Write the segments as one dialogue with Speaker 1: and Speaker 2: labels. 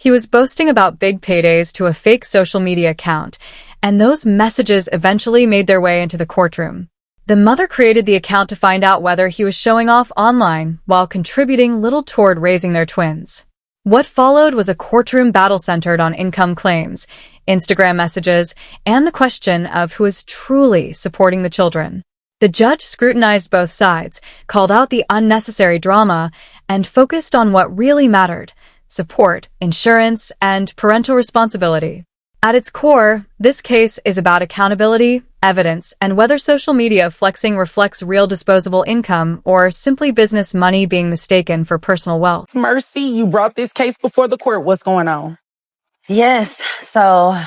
Speaker 1: He was boasting about big paydays to a fake social media account, and those messages eventually made their way into the courtroom. The mother created the account to find out whether he was showing off online while contributing little toward raising their twins. What followed was a courtroom battle centered on income claims, Instagram messages, and the question of who is truly supporting the children. The judge scrutinized both sides, called out the unnecessary drama, and focused on what really mattered: support, insurance, and parental responsibility. At its core, this case is about accountability, evidence, and whether social media flexing reflects real disposable income or simply business money being mistaken for personal wealth.
Speaker 2: Mercy, you brought this case before the court. What's going on?
Speaker 3: Yes, so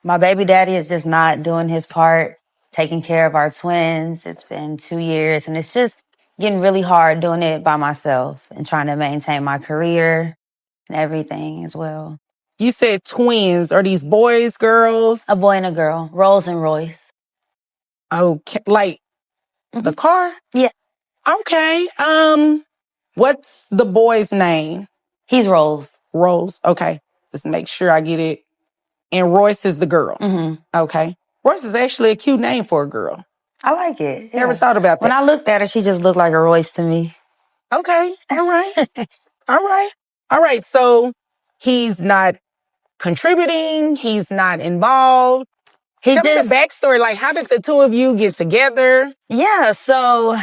Speaker 3: my baby daddy is just not doing his part, taking care of our twins. It's been 2 years, and it's just getting really hard doing it by myself and trying to maintain my career and everything as well.
Speaker 2: You said twins. Are these boys, girls?
Speaker 3: A boy and a girl, Rolls and Royce.
Speaker 2: Okay, like the car?
Speaker 3: Yeah.
Speaker 2: Okay. What's the boy's name?
Speaker 3: He's Rolls.
Speaker 2: Rose. Okay. Just make sure I get it. And Royce is the girl. Okay. Royce is actually a cute name for a girl.
Speaker 3: I like it. Yeah.
Speaker 2: Never thought about that.
Speaker 3: When I looked at her, she just looked like a Royce to me.
Speaker 2: Okay. All right. All right. So he's not contributing. He's not involved. Tell me the backstory. Like, how did the two of you get together?
Speaker 3: Yeah. So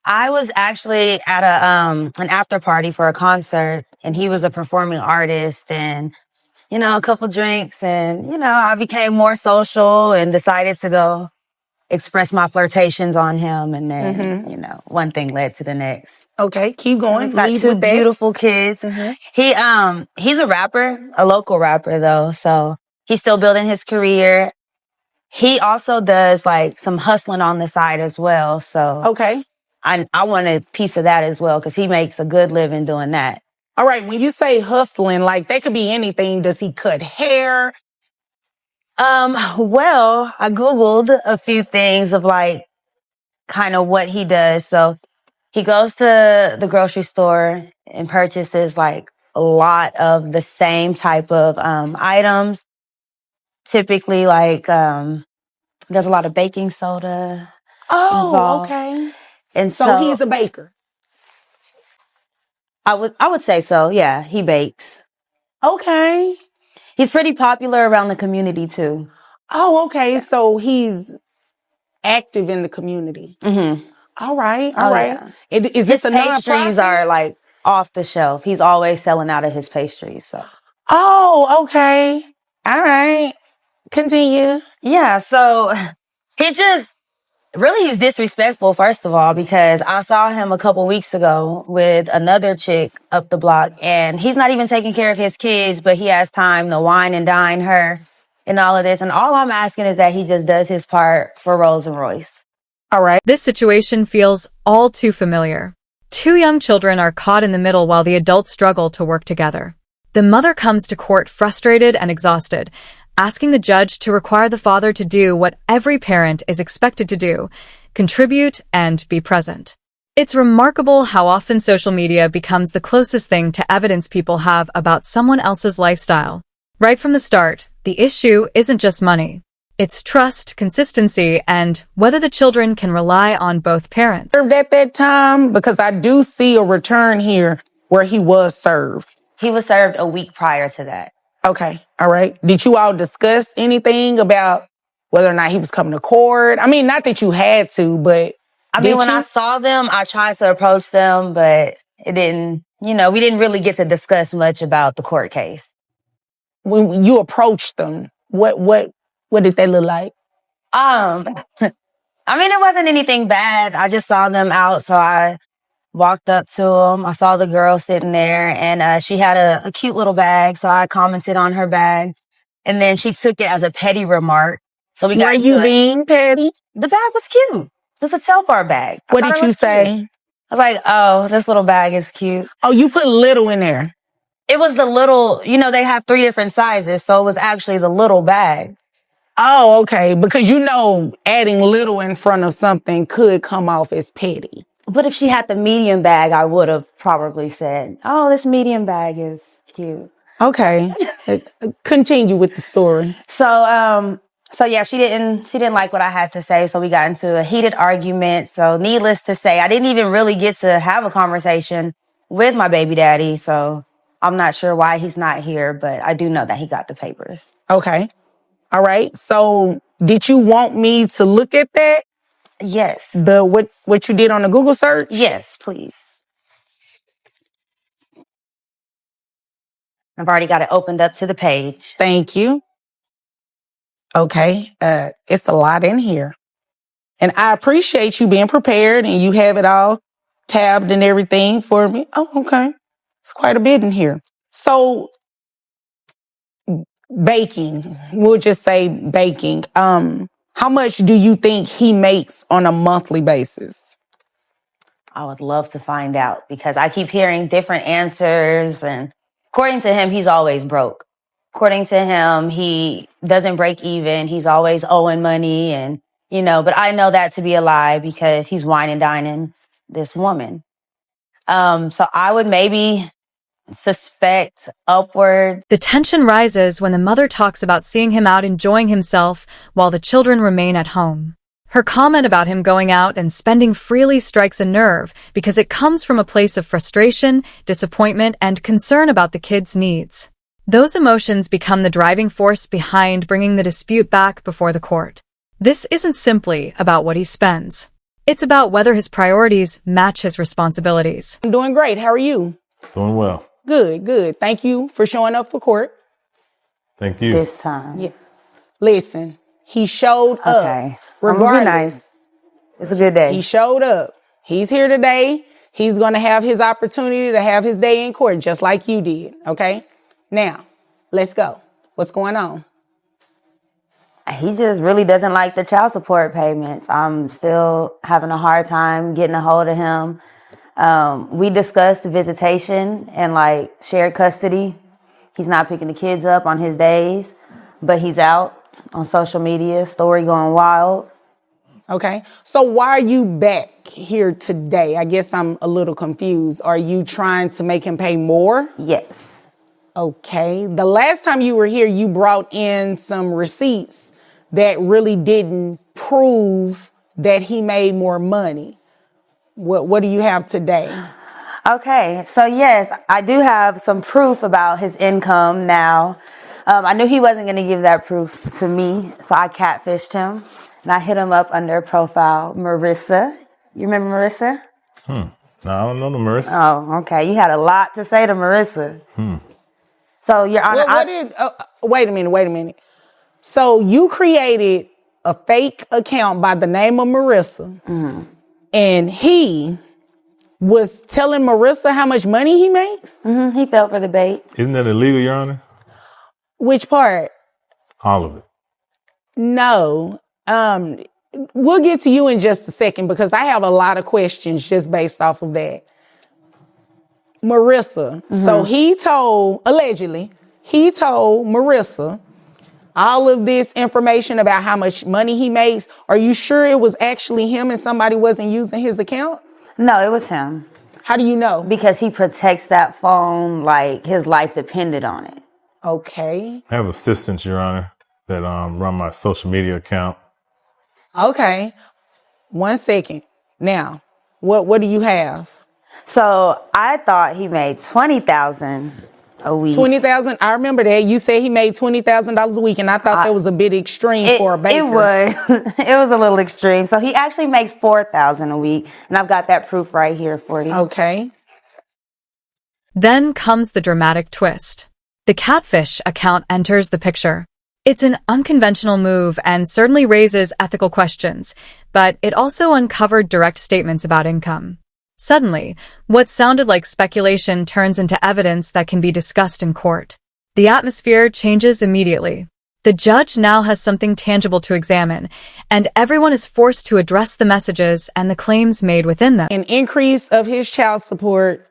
Speaker 3: I was actually at an after party for a concert, and he was a performing artist, and, a couple drinks, and, I became more social and decided to go express my flirtations on him. And then, one thing led to the next.
Speaker 2: Okay. Keep going.
Speaker 3: Got two beautiful kids. He's a rapper, a local rapper though. So he's still building his career. He also does like some hustling on the side as well. So
Speaker 2: okay.
Speaker 3: I want a piece of that as well, because he makes a good living doing that.
Speaker 2: All right. When you say hustling, like that could be anything. Does he cut hair?
Speaker 3: Well, I Googled a few things of like kind of what he does. So he goes to the grocery store and purchases like a lot of the same type of items. Typically like there's a lot of baking soda.
Speaker 2: Oh,
Speaker 3: involved.
Speaker 2: okay.
Speaker 3: And
Speaker 2: so he's a baker.
Speaker 3: I would say so. Yeah, he bakes.
Speaker 2: Okay.
Speaker 3: He's pretty popular around the community too.
Speaker 2: Oh, okay. Yeah. So he's active in the community. All right. All right. Yeah. Is this a
Speaker 3: pastries
Speaker 2: nonprofit?
Speaker 3: Are like off the shelf. He's always selling out of his pastries. So.
Speaker 2: Oh, okay. All right. Continue.
Speaker 3: Yeah. So he's disrespectful, first of all, because I saw him a couple weeks ago with another chick up the block, and he's not even taking care of his kids, but he has time to wine and dine her and all of this. And all I'm asking is that he just does his part for Rolls and Royce.
Speaker 2: All right.
Speaker 1: This situation feels all too familiar. Two young children are caught in the middle while the adults struggle to work together. The mother comes to court frustrated and exhausted, asking the judge to require the father to do what every parent is expected to do: contribute and be present. It's remarkable how often social media becomes the closest thing to evidence people have about someone else's lifestyle. Right from the start, the issue isn't just money. It's trust, consistency, and whether the children can rely on both parents.
Speaker 2: Served at that time, because I do see a return here where he was served.
Speaker 3: He was served a week prior to that.
Speaker 2: Okay. All right. Did you all discuss anything about whether or not he was coming to court? I mean, not that you had to, but
Speaker 3: when I saw them, I tried to approach them, but it didn't, we didn't really get to discuss much about the court case.
Speaker 2: When you approached them, what did they look like?
Speaker 3: It wasn't anything bad. I just saw them out, so I walked up to them. I saw the girl sitting there, and she had a cute little bag, so I commented on her bag. And then she took it as a petty remark. So we got
Speaker 2: Were you being petty?
Speaker 3: The bag was cute. It was a Telfar bag.
Speaker 2: What did you say?
Speaker 3: Cute. I was like, oh, this little bag is cute.
Speaker 2: Oh, you put little in there.
Speaker 3: It was the little, they have 3 different sizes, so it was actually the little bag.
Speaker 2: Oh, okay. Because adding little in front of something could come off as petty.
Speaker 3: But if she had the medium bag, I would have probably said, oh, this medium bag is cute.
Speaker 2: Okay. Continue with the story.
Speaker 3: So yeah, she didn't like what I had to say. So we got into a heated argument. So needless to say, I didn't even really get to have a conversation with my baby daddy. So I'm not sure why he's not here, but I do know that he got the papers.
Speaker 2: Okay. All right. So did you want me to look at that?
Speaker 3: Yes.
Speaker 2: What you did on the Google search?
Speaker 3: Yes, please. I've already got it opened up to the page.
Speaker 2: Thank you. Okay. It's a lot in here. And I appreciate you being prepared and you have it all tabbed and everything for me. Oh, okay. It's quite a bit in here. So baking, we'll just say baking. How much do you think he makes on a monthly basis?
Speaker 3: I would love to find out because I keep hearing different answers, and according to him, he's always broke. According to him, he doesn't break even. He's always owing money and, but I know that to be a lie because he's wine and dining this woman. So I would maybe suspect upwards.
Speaker 1: The tension rises when the mother talks about seeing him out enjoying himself while the children remain at home. Her comment about him going out and spending freely strikes a nerve because it comes from a place of frustration, disappointment, and concern about the kids' needs. Those emotions become the driving force behind bringing the dispute back before the court. This isn't simply about what he spends. It's about whether his priorities match his responsibilities.
Speaker 2: I'm doing great. How are you?
Speaker 4: Doing well.
Speaker 2: Good, good. Thank you for showing up for court.
Speaker 4: Thank you.
Speaker 3: This time.
Speaker 2: Yeah. Listen, he showed up.
Speaker 3: Okay.
Speaker 2: Regardless.
Speaker 3: Nice. It's a good day.
Speaker 2: He showed up. He's here today. He's going to have his opportunity to have his day in court just like you did. Okay? Now, let's go. What's going on?
Speaker 3: He just really doesn't like the child support payments. I'm still having a hard time getting a hold of him. We discussed visitation and shared custody. He's not picking the kids up on his days, but he's out on social media, story going wild.
Speaker 2: Okay. So why are you back here today? I guess I'm a little confused. Are you trying to make him pay more?
Speaker 3: Yes.
Speaker 2: Okay. The last time you were here, you brought in some receipts that really didn't prove that he made more money. What do you have today?
Speaker 3: Okay. So yes, I do have some proof about his income now. I knew he wasn't going to give that proof to me, so I catfished him. And I hit him up under profile Marissa. You remember Marissa?
Speaker 4: No, I don't know the Marissa.
Speaker 3: Oh, okay. You had a lot to say to Marissa. So, Your Honor,
Speaker 2: wait a minute. So you created a fake account by the name of Marissa, and he was telling Marissa how much money he makes?
Speaker 3: He fell for the bait.
Speaker 4: Isn't that illegal, Your Honor?
Speaker 2: Which part?
Speaker 4: All of it.
Speaker 2: No. We'll get to you in just a second because I have a lot of questions just based off of that. Marissa. So allegedly, he told Marissa all of this information about how much money he makes. Are you sure it was actually him and somebody wasn't using his account?
Speaker 3: No, it was him.
Speaker 2: How do you know?
Speaker 3: Because he protects that phone like his life depended on it.
Speaker 2: Okay.
Speaker 4: I have assistants, Your Honor, that run my social media account.
Speaker 2: Okay. 1 second. Now, what do you have?
Speaker 3: So I thought he made $20,000 a week.
Speaker 2: $20,000. I remember that. You said he made $20,000 a week, and I thought that was a bit extreme for a baker.
Speaker 3: It was. It was a little extreme. So he actually makes $4,000 a week, and I've got that proof right here for you.
Speaker 2: Okay.
Speaker 1: Then comes the dramatic twist. The catfish account enters the picture. It's an unconventional move and certainly raises ethical questions, but it also uncovered direct statements about income. Suddenly, what sounded like speculation turns into evidence that can be discussed in court. The atmosphere changes immediately. The judge now has something tangible to examine, and everyone is forced to address the messages and the claims made within them.
Speaker 2: An increase of his child support.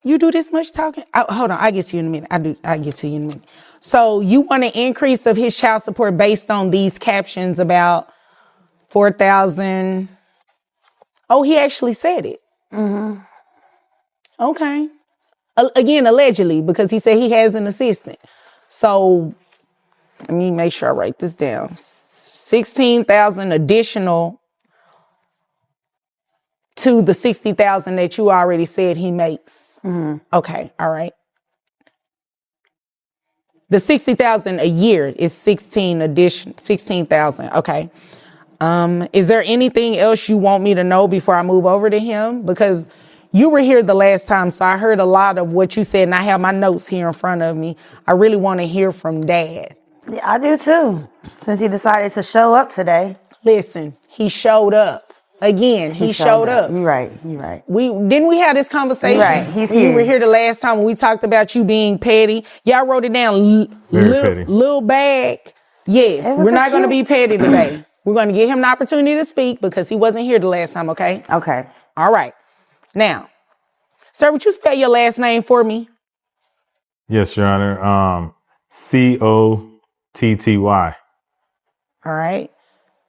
Speaker 2: You do this much talking? Hold on, I get to you in a minute. I get to you in a minute. So you want an increase of his child support based on these captions about 4,000? Oh, he actually said it. Okay. Again, allegedly, because he said he has an assistant. So let me make sure I write this down. $16,000 additional to the $60,000 that you already said he makes.
Speaker 3: Mm-hmm.
Speaker 2: Okay, all right. The $60,000 a year is 16,000. Okay. Is there anything else you want me to know before I move over to him? Because you were here the last time, so I heard a lot of what you said, and I have my notes here in front of me. I really want to hear from Dad.
Speaker 3: Yeah, I do too. Since he decided to show up today.
Speaker 2: Listen, he showed up. Again, he showed up.
Speaker 3: You're right.
Speaker 2: Didn't we have this conversation?
Speaker 3: Right, he's here.
Speaker 2: You were here the last time when we talked about you being petty. Y'all wrote it down.
Speaker 4: Very petty.
Speaker 2: Little bag. Yes, we're not going to be petty today. We're going to give him an opportunity to speak because he wasn't here the last time, okay?
Speaker 3: Okay.
Speaker 2: All right. Now, sir, would you spell your last name for me?
Speaker 4: Yes, Your Honor. Cotty.
Speaker 2: All right.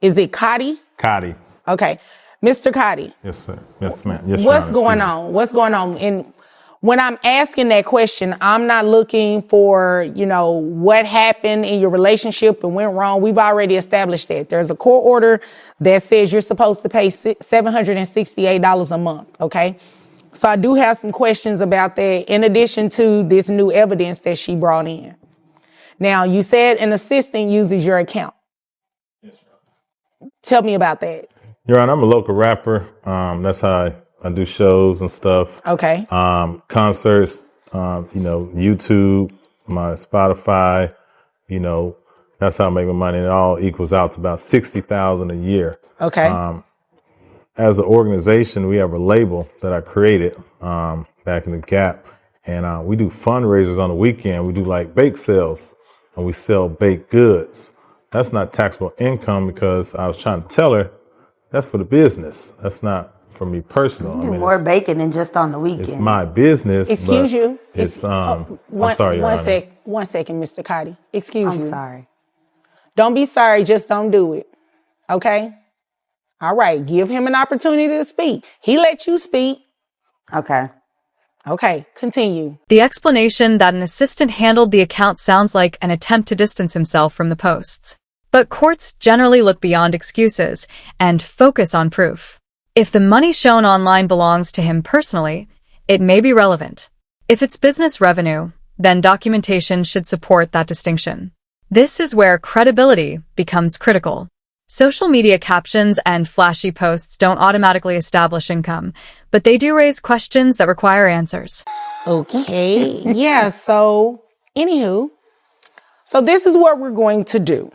Speaker 2: Is it Cotty?
Speaker 4: Cotty.
Speaker 2: Okay. Mr. Cotty.
Speaker 4: Yes, sir. Yes, ma'am. Yes,
Speaker 2: What's
Speaker 4: Your Honor.
Speaker 2: going on? What's going on? And when I'm asking that question, I'm not looking for, what happened in your relationship and went wrong. We've already established that. There's a court order that says you're supposed to pay $768 a month, okay? So I do have some questions about that in addition to this new evidence that she brought in. Now, you said an assistant uses your account. Yes, tell me about that.
Speaker 4: Your Honor, I'm a local rapper. That's how I do shows and stuff.
Speaker 2: Okay.
Speaker 4: Concerts, YouTube, my Spotify, that's how I make my money. It all equals out to about $60,000 a year.
Speaker 2: Okay.
Speaker 4: As an organization, we have a label that I created back in the Gap, and we do fundraisers on the weekend. We do like bake sales, and we sell baked goods. That's not taxable income because I was trying to tell her that's for the business. That's not for me personal.
Speaker 3: You do more baking than just on the weekend.
Speaker 4: It's my business.
Speaker 2: Excuse you.
Speaker 4: It's I'm sorry, Your Honor.
Speaker 2: One second, Mr. Cotty. Excuse you.
Speaker 3: I'm sorry.
Speaker 2: Don't be sorry. Just don't do it. Okay. All right. Give him an opportunity to speak. He let you speak.
Speaker 3: Okay.
Speaker 2: Okay. Continue.
Speaker 1: The explanation that an assistant handled the account sounds like an attempt to distance himself from the posts. But courts generally look beyond excuses and focus on proof. If the money shown online belongs to him personally, it may be relevant. If it's business revenue, then documentation should support that distinction. This is where credibility becomes critical. Social media captions and flashy posts don't automatically establish income, but they do raise questions that require answers.
Speaker 2: Okay. Yeah. So, anywho, so this is what we're going to do.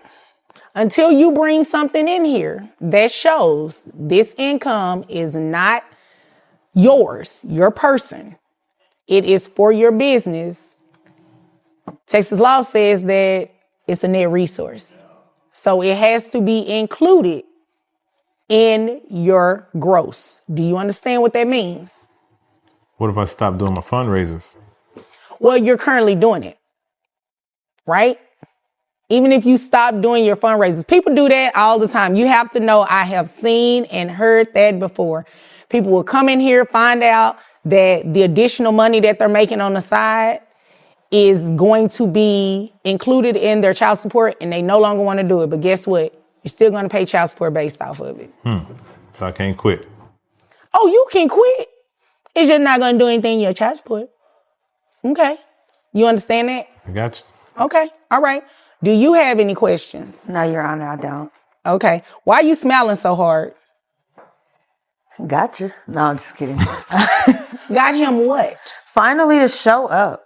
Speaker 2: Until you bring something in here that shows this income is not yours, your person, it is for your business, Texas law says that it's a net resource. So it has to be included in your gross. Do you understand what that means?
Speaker 4: What if I stop doing my fundraisers?
Speaker 2: Well, you're currently doing it, right? Even if you stop doing your fundraisers, people do that all the time. You have to know, I have seen and heard that before. People will come in here, find out that the additional money that they're making on the side is going to be included in their child support, and they no longer want to do it. But guess what? You're still going to pay child support based off of it.
Speaker 4: So I can't quit.
Speaker 2: Oh, you can quit. It's just not going to do anything in your child support. Okay. You understand that?
Speaker 4: I got you.
Speaker 2: Okay. All right. Do you have any questions?
Speaker 3: No, Your Honor, I don't.
Speaker 2: Okay. Why are you smiling so hard?
Speaker 3: Gotcha. No, I'm just kidding.
Speaker 2: Got him what?
Speaker 3: Finally to show up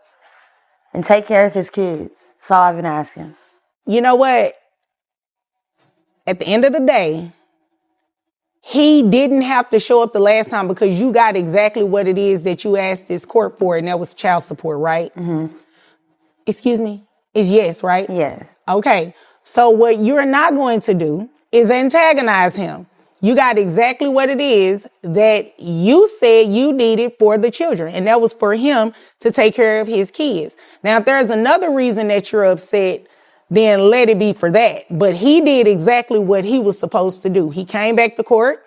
Speaker 3: and take care of his kids. That's all I've been asking.
Speaker 2: You know what? At the end of the day, he didn't have to show up the last time because you got exactly what it is that you asked this court for, and that was child support, right?
Speaker 3: Mm-hmm.
Speaker 2: Excuse me? It's yes, right?
Speaker 3: Yes.
Speaker 2: Okay. So what you're not going to do is antagonize him. You got exactly what it is that you said you needed for the children, and that was for him to take care of his kids. Now, if there's another reason that you're upset, then let it be for that. But he did exactly what he was supposed to do. He came back to court.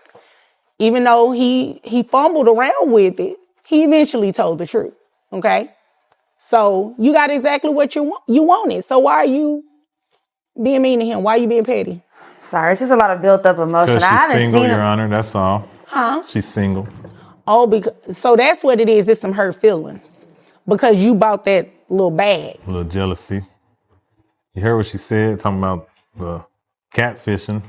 Speaker 2: Even though he fumbled around with it, he eventually told the truth. Okay? So you got exactly what you wanted. So why are you being mean to him? Why are you being petty?
Speaker 3: Sorry, it's just a lot of built up emotion.
Speaker 4: Because
Speaker 3: I
Speaker 4: she's
Speaker 3: haven't
Speaker 4: single,
Speaker 3: seen
Speaker 4: Your
Speaker 3: him.
Speaker 4: Honor. That's all.
Speaker 2: Huh?
Speaker 4: She's single.
Speaker 2: Oh, because so that's what it is. It's some hurt feelings because you bought that little bag.
Speaker 4: A little jealousy. You heard what she said, talking about the catfishing.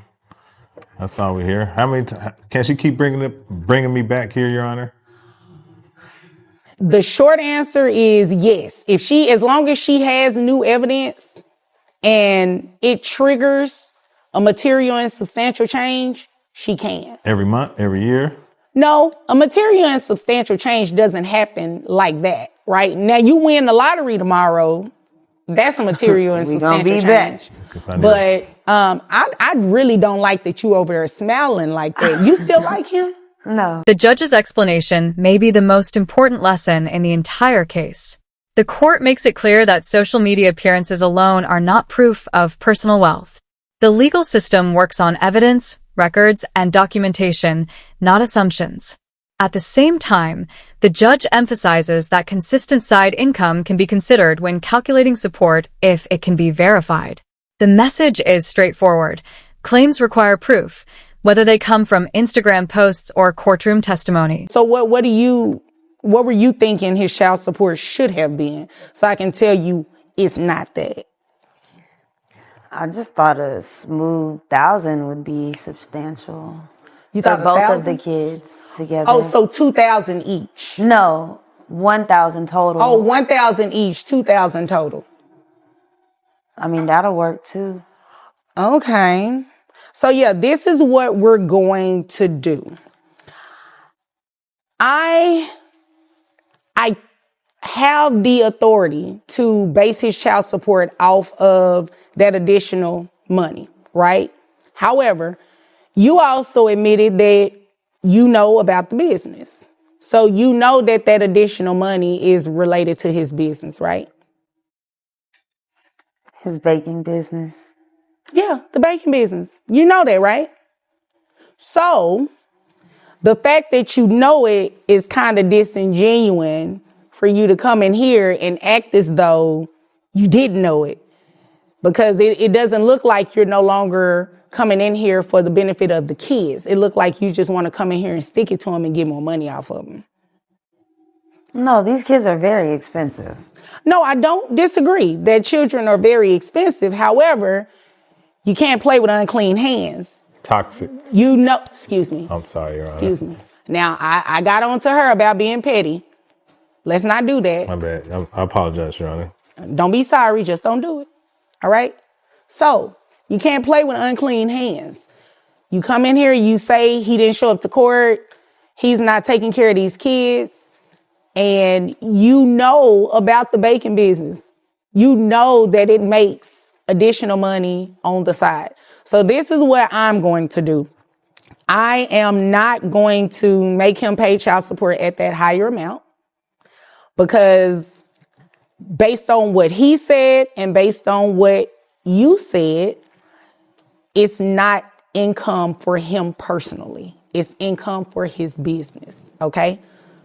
Speaker 4: That's all we hear. How many times can she keep bringing me back here, Your Honor?
Speaker 2: The short answer is yes. As long as she has new evidence and it triggers a material and substantial change, she can.
Speaker 4: Every month, every year?
Speaker 2: No, a material and substantial change doesn't happen like that, right? Now you win the lottery tomorrow. That's a material and substantial change. But I really don't like that you over there smiling like that. You still like him?
Speaker 3: No.
Speaker 1: The judge's explanation may be the most important lesson in the entire case. The court makes it clear that social media appearances alone are not proof of personal wealth. The legal system works on evidence, records, and documentation, not assumptions. At the same time, the judge emphasizes that consistent side income can be considered when calculating support if it can be verified. The message is straightforward. Claims require proof, whether they come from Instagram posts or courtroom testimony.
Speaker 2: So what were you thinking his child support should have been? So I can tell you it's not that.
Speaker 3: I just thought a smooth 1,000 would be substantial.
Speaker 2: You thought
Speaker 3: for both
Speaker 2: 1,000?
Speaker 3: of the kids together.
Speaker 2: Oh, so 2,000 each.
Speaker 3: No, 1,000 total.
Speaker 2: Oh, 1,000 each, 2,000 total.
Speaker 3: I mean, that'll work too.
Speaker 2: Okay. So yeah, this is what we're going to do. I have the authority to base his child support off of that additional money, right? However, you also admitted that you know about the business. So you know that that additional money is related to his business, right?
Speaker 3: His baking business.
Speaker 2: Yeah, the baking business. You know that, right? So the fact that you know it is kind of disingenuous for you to come in here and act as though you didn't know it. Because it doesn't look like you're no longer coming in here for the benefit of the kids. It looked like you just want to come in here and stick it to them and get more money off of them.
Speaker 3: No, these kids are very expensive.
Speaker 2: No, I don't disagree that children are very expensive. However, you can't play with unclean hands.
Speaker 4: Toxic.
Speaker 2: You know, excuse me.
Speaker 4: I'm sorry, Your Honor.
Speaker 2: Excuse me. Now, I got on to her about being petty. Let's not do that.
Speaker 4: My bad. I apologize, Your Honor.
Speaker 2: Don't be sorry. Just don't do it. All right? So, you can't play with unclean hands. You come in here, you say he didn't show up to court, he's not taking care of these kids, and you know about the baking business. You know that it makes additional money on the side. So this is what I'm going to do. I am not going to make him pay child support at that higher amount because based on what he said and based on what you said, it's not income for him personally. It's income for his business, okay?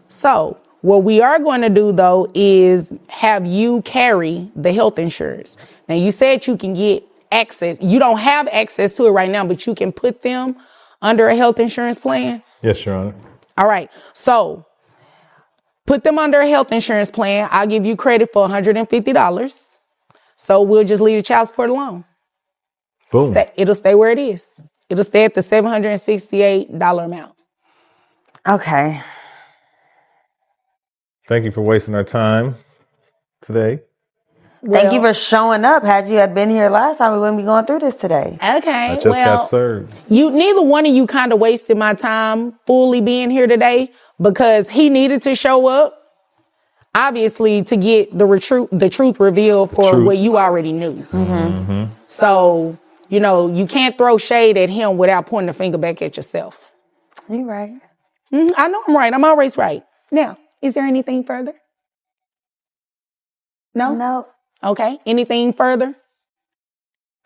Speaker 2: So what we are going to do, though, is have you carry the health insurance. Now, you said you can get access. You don't have access to it right now, but you can put them under a health insurance plan?
Speaker 4: Yes, Your Honor.
Speaker 2: All right. So put them under a health insurance plan. I'll give you credit for $150. So we'll just leave the child support alone.
Speaker 4: Boom.
Speaker 2: It'll stay where it is. It'll stay at the $768 amount.
Speaker 3: Okay.
Speaker 4: Thank you for wasting our time today.
Speaker 3: Thank you for showing up. Had you been here last time, we wouldn't be going through this today.
Speaker 2: Okay.
Speaker 4: I just got served.
Speaker 2: Neither one of you kind of wasted my time fully being here today because he needed to show up, obviously, to get the truth revealed for what you already knew.
Speaker 4: Mm-hmm.
Speaker 2: So, you can't throw shade at him without pointing the finger back at yourself.
Speaker 3: You're right.
Speaker 2: I know I'm right. I'm always right. Now, is there anything further? No?
Speaker 3: No.
Speaker 2: Okay. Anything further?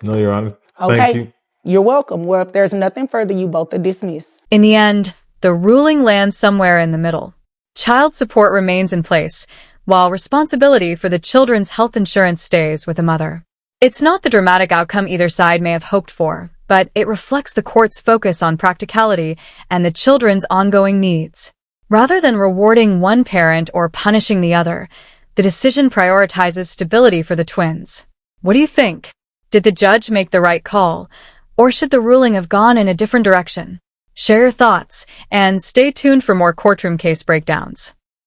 Speaker 4: No, Your Honor.
Speaker 2: Okay.
Speaker 4: Thank you.
Speaker 2: You're welcome. Well, if there's nothing further, you both are dismissed.
Speaker 1: In the end, the ruling lands somewhere in the middle. Child support remains in place, while responsibility for the children's health insurance stays with the mother. It's not the dramatic outcome either side may have hoped for, but it reflects the court's focus on practicality and the children's ongoing needs. Rather than rewarding one parent or punishing the other, the decision prioritizes stability for the twins. What do you think? Did the judge make the right call, or should the ruling have gone in a different direction? Share your thoughts, and stay tuned for more courtroom case breakdowns.